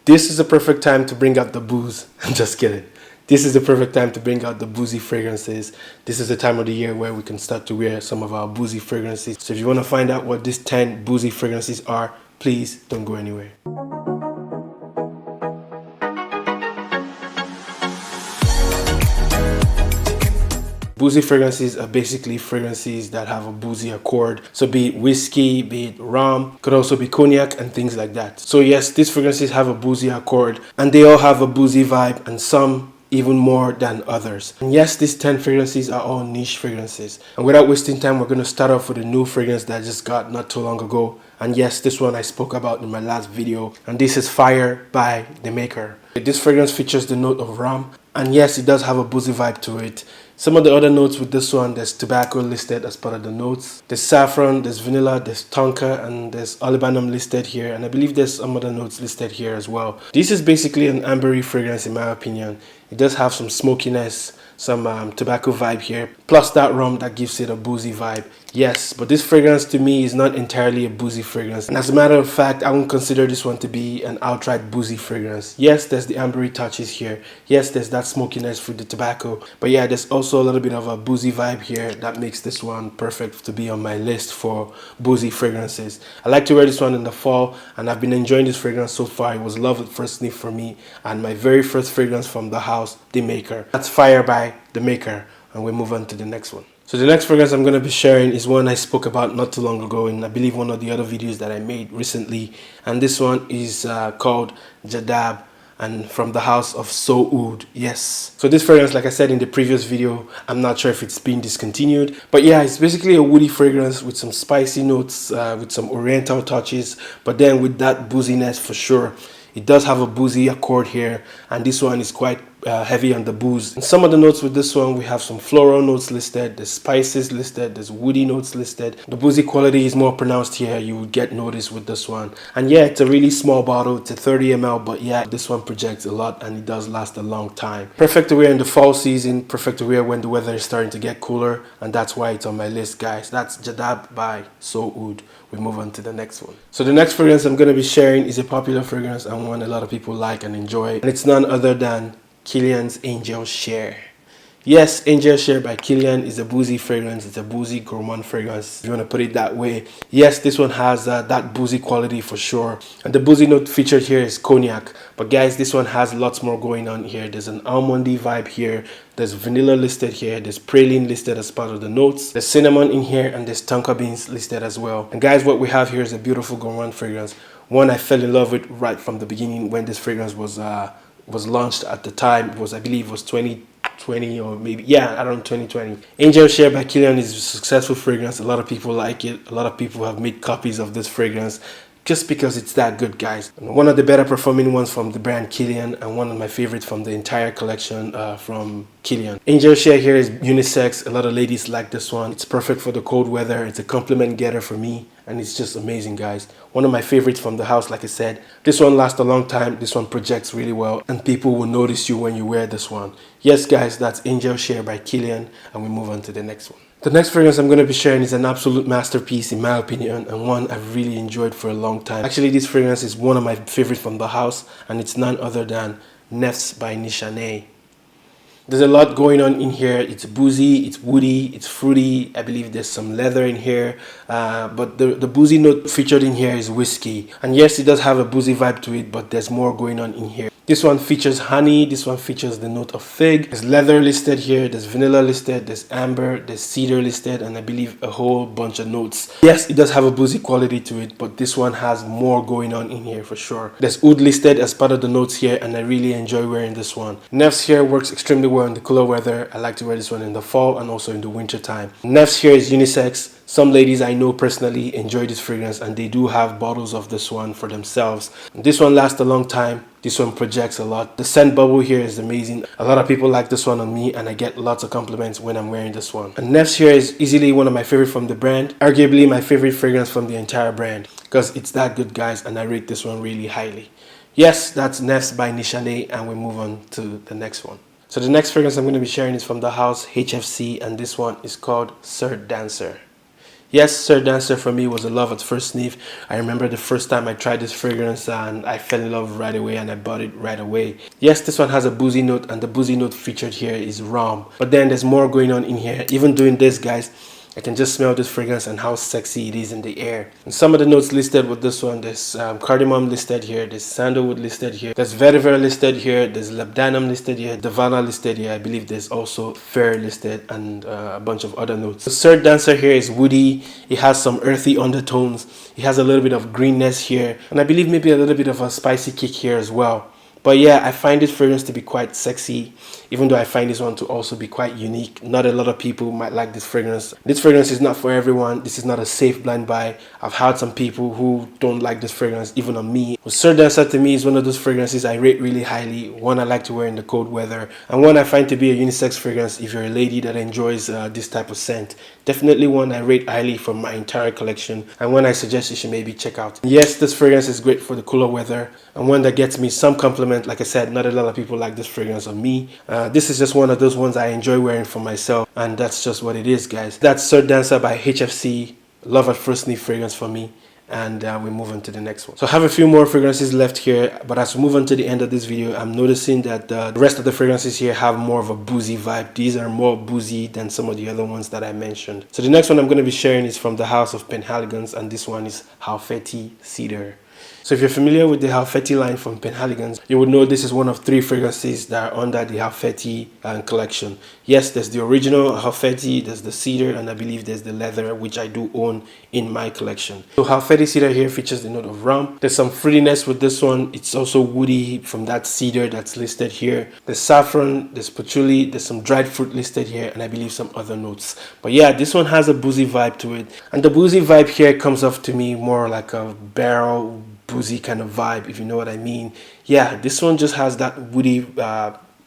This is the perfect time to bring out the booze. I'm just kidding. This is the perfect time to bring out the boozy fragrances. This is the time of the year where we can start to wear some of our boozy fragrances. So if you want to find out what these 10 boozy fragrances are, please don't go anywhere. Boozy fragrances are basically fragrances that have a boozy accord. So be it whiskey, be it rum, could also be cognac and things like that. So yes, these fragrances have a boozy accord and they all have a boozy vibe, and some even more than others. And yes, these 10 fragrances are all niche fragrances. And without wasting time, we're going to start off with a new fragrance that I just got not too long ago. And yes, this one I spoke about in my last video. And this is Fire by the Maker. This fragrance features the note of rum. And yes, it does have a boozy vibe to it. Some of the other notes with this one, there's tobacco listed as part of the notes. There's saffron, there's vanilla, there's tonka, and there's olibanum listed here. And I believe there's some other notes listed here as well. This is basically an ambery fragrance in my opinion. It does have some smokiness, some tobacco vibe here, plus that rum that gives it a boozy vibe. Yes, but this fragrance to me is not entirely a boozy fragrance. And as a matter of fact, I won't consider this one to be an outright boozy fragrance. Yes, there's the ambery touches here. Yes, there's that smokiness with the tobacco. But yeah, there's also a little bit of a boozy vibe here that makes this one perfect to be on my list for boozy fragrances. I like to wear this one in the fall, and I've been enjoying this fragrance so far. It was love at first sniff for me, and my very first fragrance from the house, The Maker. That's Fire by The Maker, and we move on to the next one. So the next fragrance I'm going to be sharing is one I spoke about not too long ago in I believe one of the other videos that I made recently, and this one is called Jadab, and from the house of So Oud. Yes, so this fragrance, like I said in the previous video, I'm not sure if it's been discontinued, but yeah, it's basically a woody fragrance with some spicy notes, with some oriental touches, but then with that booziness for sure. It does have a boozy accord here, and this one is quite heavy on the booze. And some of the notes with this one, we have some floral notes listed, there's spices listed, there's woody notes listed. The boozy quality is more pronounced here, you would get noticed with this one. And yeah, it's a really small bottle, it's a 30 ml, but yeah, this one projects a lot and it does last a long time. Perfect to wear in the fall season, perfect to wear when the weather is starting to get cooler, and that's why it's on my list, guys. That's Jadab by So Oud. We move on to the next one. So the next fragrance I'm going to be sharing is a popular fragrance and one a lot of people like and enjoy, and it's none other than Killian's Angel Share. Yes, Angel Share by Killian is a boozy fragrance. It's a boozy gourmand fragrance, if you want to put it that way. Yes, this one has that boozy quality for sure. And the boozy note featured here is cognac. But guys, this one has lots more going on here. There's an almondy vibe here. There's vanilla listed here. There's praline listed as part of the notes. There's cinnamon in here, and there's tonka beans listed as well. And guys, what we have here is a beautiful gourmand fragrance. One I fell in love with right from the beginning when this fragrance was launched at the time. It was, I believe, it was 2020 or maybe, yeah, around 2020. Angel Share by Killian is a successful fragrance. A lot of people like it. A lot of people have made copies of this fragrance just because it's that good, guys. And one of the better performing ones from the brand Killian, and one of my favorites from the entire collection from Killian. Angel Share here is unisex. A lot of ladies like this one. It's perfect for the cold weather. It's a compliment getter for me, and it's just amazing, guys. One of my favorites from the house, like I said. This one lasts a long time. This one projects really well, and people will notice you when you wear this one. Yes, guys, that's Angel Share by Killian, and we move on to the next one. The next fragrance I'm going to be sharing is an absolute masterpiece in my opinion, and one I've really enjoyed for a long time. Actually, this fragrance is one of my favorites from the house, and it's none other than Nefs by Nishan. There's a lot going on in here. It's boozy, it's woody, it's fruity. I believe there's some leather in here, but the boozy note featured in here is whiskey. And yes, it does have a boozy vibe to it, but there's more going on in here. This one features honey, this one features the note of fig. There's leather listed here, there's vanilla listed, there's amber, there's cedar listed, and I believe a whole bunch of notes. Yes, it does have a boozy quality to it, but this one has more going on in here for sure. There's oud listed as part of the notes here, and I really enjoy wearing this one. Nefs here works extremely well in the cooler weather. I like to wear this one in the fall and also in the winter time. Nefs here is unisex. Some ladies I know personally enjoy this fragrance, and they do have bottles of this one for themselves. This one lasts a long time. This one projects a lot. The scent bubble here is amazing. A lot of people like this one on me, and I get lots of compliments when I'm wearing this one. And Nefs here is easily one of my favorite from the brand. Arguably my favorite fragrance from the entire brand, because it's that good, guys, and I rate this one really highly. Yes, that's Nefs by Nishan, and we move on to the next one. So the next fragrance I'm going to be sharing is from the house HFC, and this one is called Sir Dancer. Yes, Sir Dancer for me was a love at first sniff. I remember the first time I tried this fragrance and I fell in love right away and I bought it right away. Yes, this one has a boozy note and the boozy note featured here is rum. But then there's more going on in here. Even doing this, guys, I can just smell this fragrance and how sexy it is in the air. And some of the notes listed with this one, there's cardamom listed here, there's sandalwood listed here, there's vetiver listed here, there's labdanum listed here, davana listed here. I believe there's also fir listed and a bunch of other notes. The third dancer here is woody. It has some earthy undertones. It has a little bit of greenness here, and I believe maybe a little bit of a spicy kick here as well. But yeah, I find this fragrance to be quite sexy, even though I find this one to also be quite unique. Not a lot of people might like this fragrance. This fragrance is not for everyone. This is not a safe blind buy. I've had some people who don't like this fragrance, even on me. But Sir Dancer to me is one of those fragrances I rate really highly. One I like to wear in the cold weather, and one I find to be a unisex fragrance if you're a lady that enjoys this type of scent. Definitely one I rate highly from my entire collection, and one I suggest you should maybe check out. Yes, this fragrance is great for the cooler weather, and one that gets me some compliment. Like I said, not a lot of people like this fragrance on me. This is just one of those ones I enjoy wearing for myself, and that's just what it is, guys. That's Sir Dancer by HFC, love at first sniff fragrance for me. And we move on to the next one. So I have a few more fragrances left here, but as we move on to the end of this video, I'm noticing that the rest of the fragrances here have more of a boozy vibe. These are more boozy than some of the other ones that I mentioned. So the next one I'm going to be sharing is from the house of Penhaligon's, and this one is Halfeti Cedar. So if you're familiar with the Halfeti line from Penhaligon's, you would know this is one of 3 fragrances that are under the Halfeti collection. Yes, there's the original Halfeti, there's the cedar, and I believe there's the leather, which I do own in my collection. So Halfeti Cedar here features the note of rum. There's some fruitiness with this one. It's also woody from that cedar that's listed here. There's saffron, there's patchouli, there's some dried fruit listed here, and I believe some other notes. But yeah, this one has a boozy vibe to it. And the boozy vibe here comes off to me more like a barrel boozy kind of vibe, if you know what I mean. Yeah, this one just has that woody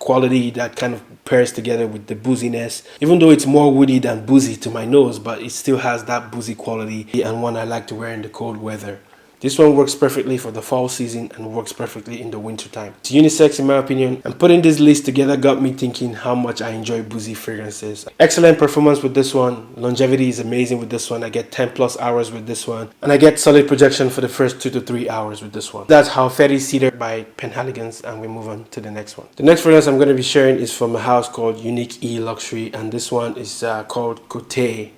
quality that kind of pairs together with the booziness, even though it's more woody than boozy to my nose, but it still has that boozy quality, and one I like to wear in the cold weather. This one works perfectly for the fall season and works perfectly in the winter time. It's unisex in my opinion, and putting this list together got me thinking how much I enjoy boozy fragrances. Excellent performance with this one. Longevity is amazing with this one. I get 10 plus hours with this one, and I get solid projection for the first 2 to 3 hours with this one. That's Halfeti Cedar by Penhaligon's, and we move on to the next one. The next fragrance I'm going to be sharing is from a house called Unique E Luxury, and this one is called Côté.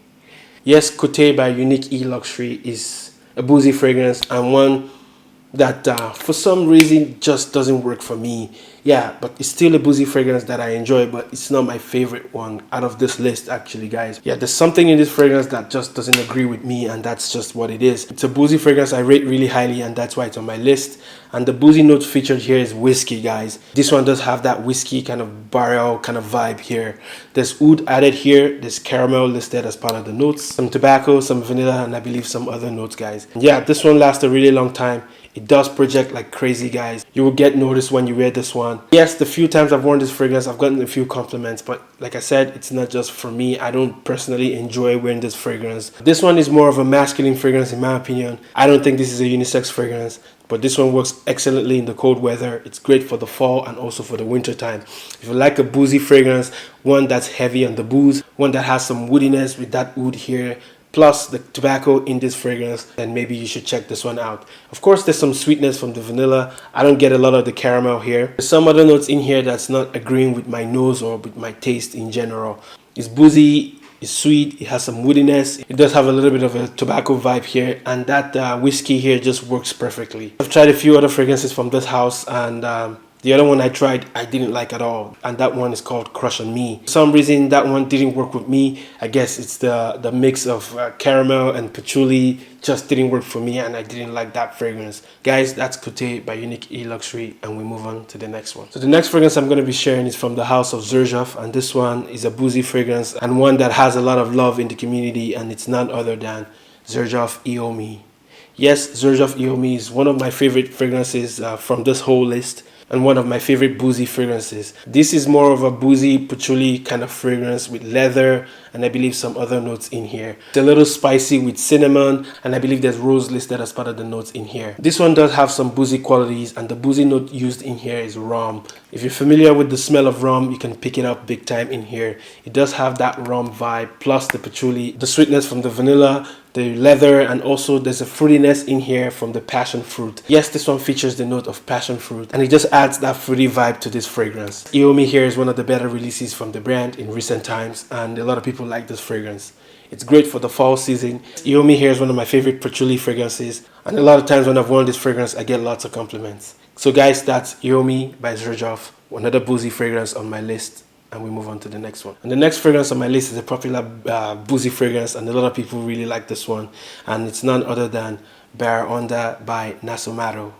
Yes, Côté by Unique E Luxury is a boozy fragrance, and one that for some reason just doesn't work for me. Yeah, but it's still a boozy fragrance that I enjoy, but it's not my favorite one out of this list actually, guys. Yeah, there's something in this fragrance that just doesn't agree with me, and that's just what it is. It's a boozy fragrance I rate really highly, and that's why it's on my list. And the boozy note featured here is whiskey, guys. This one does have that whiskey kind of barrel kind of vibe here. There's oud added here, there's caramel listed as part of the notes, some tobacco, some vanilla, and I believe some other notes, guys. And yeah, this one lasts a really long time. It does project like crazy, guys. You will get noticed when you wear this one. Yes, the few times I've worn this fragrance, I've gotten a few compliments, but like I said, it's not just for me. I don't personally enjoy wearing this fragrance. This one is more of a masculine fragrance in my opinion. I don't think this is a unisex fragrance, but this one works excellently in the cold weather. It's great for the fall and also for the winter time. If you like a boozy fragrance, one that's heavy on the booze, one that has some woodiness with that oud here, plus the tobacco in this fragrance, then maybe you should check this one out. Of course, there's some sweetness from the vanilla. I don't get a lot of the caramel here. There's some other notes in here that's not agreeing with my nose or with my taste in general. It's boozy, it's sweet, it has some woodiness. It does have a little bit of a tobacco vibe here, and that whiskey here just works perfectly. I've tried a few other fragrances from this house, and the other one I tried, I didn't like at all, and that one is called Crush on Me. For some reason, that one didn't work with me. I guess it's the mix of caramel and patchouli just didn't work for me, and I didn't like that fragrance. Guys, that's Côté by Unique E Luxury, and we move on to the next one. So the next fragrance I'm going to be sharing is from the house of Xerjoff, and this one is a boozy fragrance and one that has a lot of love in the community, and it's none other than Xerjoff Iomi. Yes, Xerjoff Iomi is one of my favorite fragrances from this whole list. and one of my favorite boozy fragrances. This is more of a boozy patchouli kind of fragrance with leather and I believe some other notes in here. It's a little spicy with cinnamon, and I believe there's rose listed as part of the notes in here. This one does have some boozy qualities, and the boozy note used in here is rum. If you're familiar with the smell of rum, you can pick it up big time in here. It does have that rum vibe plus the patchouli, the sweetness from the vanilla, the leather, and also there's a fruitiness in here from the passion fruit. Yes, this one features the note of passion fruit, and it just adds that fruity vibe to this fragrance. Iomi here is one of the better releases from the brand in recent times, and a lot of people like this fragrance. It's great for the fall season. Iomi here is one of my favorite patchouli fragrances, and a lot of times when I've worn this fragrance, I get lots of compliments. So guys, that's Iomi by Zrjov, another boozy fragrance on my list. And we move on to the next one. And the next fragrance on my list is a popular boozy fragrance, and a lot of people really like this one. And it's none other than Barra Onda by Naso.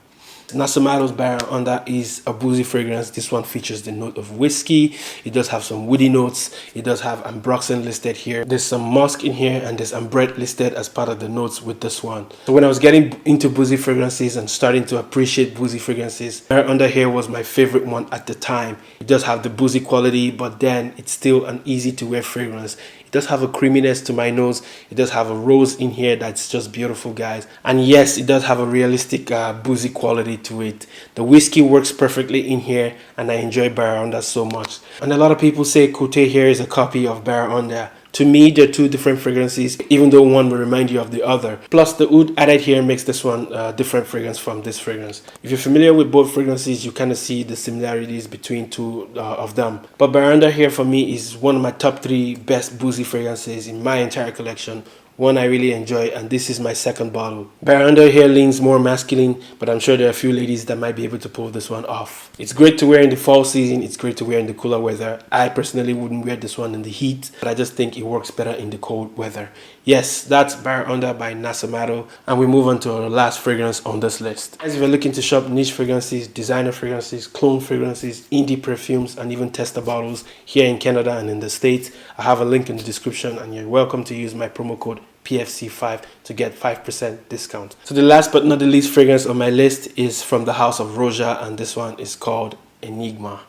Naso's Barra Onda is a boozy fragrance. This one features the note of whiskey. It does have some woody notes. It does have ambroxan listed here. There's some musk in here, and there's ambrette listed as part of the notes with this one. So when I was getting into boozy fragrances and starting to appreciate boozy fragrances, Barra Onda here was my favorite one at the time. It does have the boozy quality, but then it's still an easy to wear fragrance. It does have a creaminess to my nose. It does have a rose in here that's just beautiful, guys. And yes, it does have a realistic boozy quality to it. The whiskey works perfectly in here, and I enjoy Barra Onda so much. And a lot of people say Cote here is a copy of Barra Onda. To me, they're two different fragrances, even though one will remind you of the other. Plus, the oud added here makes this one a different fragrance from this fragrance. If you're familiar with both fragrances, you kind of see the similarities between two of them. But Barra Onda here for me is one of my top 3 best boozy fragrances in my entire collection. One I really enjoy, and this is my second bottle. Barra Onda here leans more masculine, but I'm sure there are a few ladies that might be able to pull this one off. It's great to wear in the fall season. It's great to wear in the cooler weather. I personally wouldn't wear this one in the heat, but I just think it works better in the cold weather. Yes, that's Barra Onda by Naso, and we move on to our last fragrance on this list. As if you're looking to shop niche fragrances, designer fragrances, clone fragrances, indie perfumes, and even tester bottles here in Canada and in the States, I have a link in the description, and you're welcome to use my promo code PFC5 to get 5% discount. So the last but not the least fragrance on my list is from the house of Roja, and this one is called Enigma.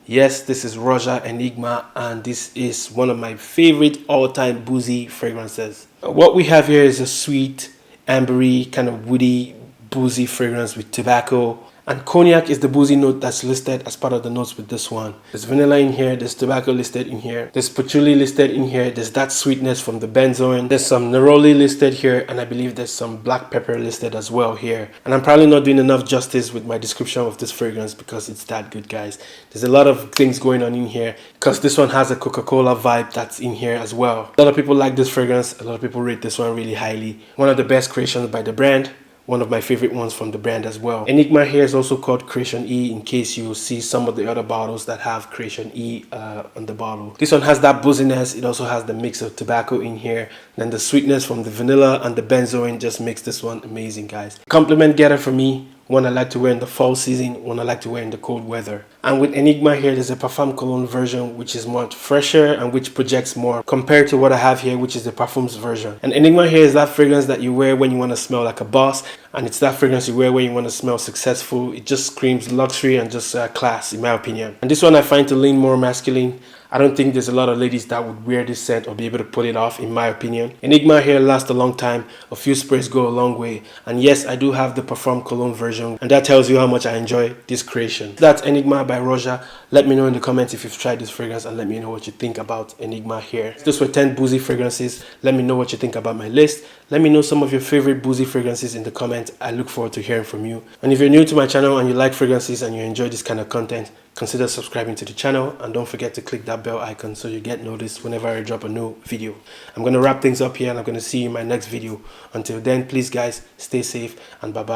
Yes, this is Roja Enigma, and this is one of my favorite all-time boozy fragrances. What we have here is a sweet, ambery, kind of woody, boozy fragrance with tobacco. And cognac is the boozy note that's listed as part of the notes with this one. There's vanilla in here, there's tobacco listed in here, there's patchouli listed in here, there's that sweetness from the benzoin, there's some neroli listed here, and I believe there's some black pepper listed as well here. And I'm probably not doing enough justice with my description of this fragrance because it's that good, guys. There's a lot of things going on in here because this one has a Coca-Cola vibe that's in here as well. A lot of people like this fragrance, a lot of people rate this one really highly. One of the best creations by the brand. One of my favorite ones from the brand as well. Enigma here is also called Creation E, in case you see some of the other bottles that have Creation E on the bottle. This one has that booziness. It also has the mix of tobacco in here. Then the sweetness from the vanilla and the benzoin just makes this one amazing, guys. Compliment getter for me. One I like to wear in the fall season, one I like to wear in the cold weather. And with Enigma here, there's a Parfum Cologne version, which is much fresher and which projects more compared to what I have here, which is the Perfumes version. And Enigma here is that fragrance that you wear when you want to smell like a boss. And it's that fragrance you wear when you want to smell successful. It just screams luxury and just class, in my opinion. And this one I find to lean more masculine. I don't think there's a lot of ladies that would wear this scent or be able to pull it off, in my opinion. Enigma here lasts a long time. A few sprays go a long way. And yes, I do have the Parfum Cologne version, and that tells you how much I enjoy this creation. That's Enigma by Roja. Let me know in the comments if you've tried this fragrance, and let me know what you think about Enigma here. Those were 10 boozy fragrances. Let me know what you think about my list. Let me know some of your favorite boozy fragrances in the comments. I look forward to hearing from you. And if you're new to my channel and you like fragrances and you enjoy this kind of content, consider subscribing to the channel, and don't forget to click that bell icon so you get noticed whenever I drop a new video. I'm going to wrap things up here, and I'm going to see you in my next video. Until then, please guys, stay safe, and bye bye.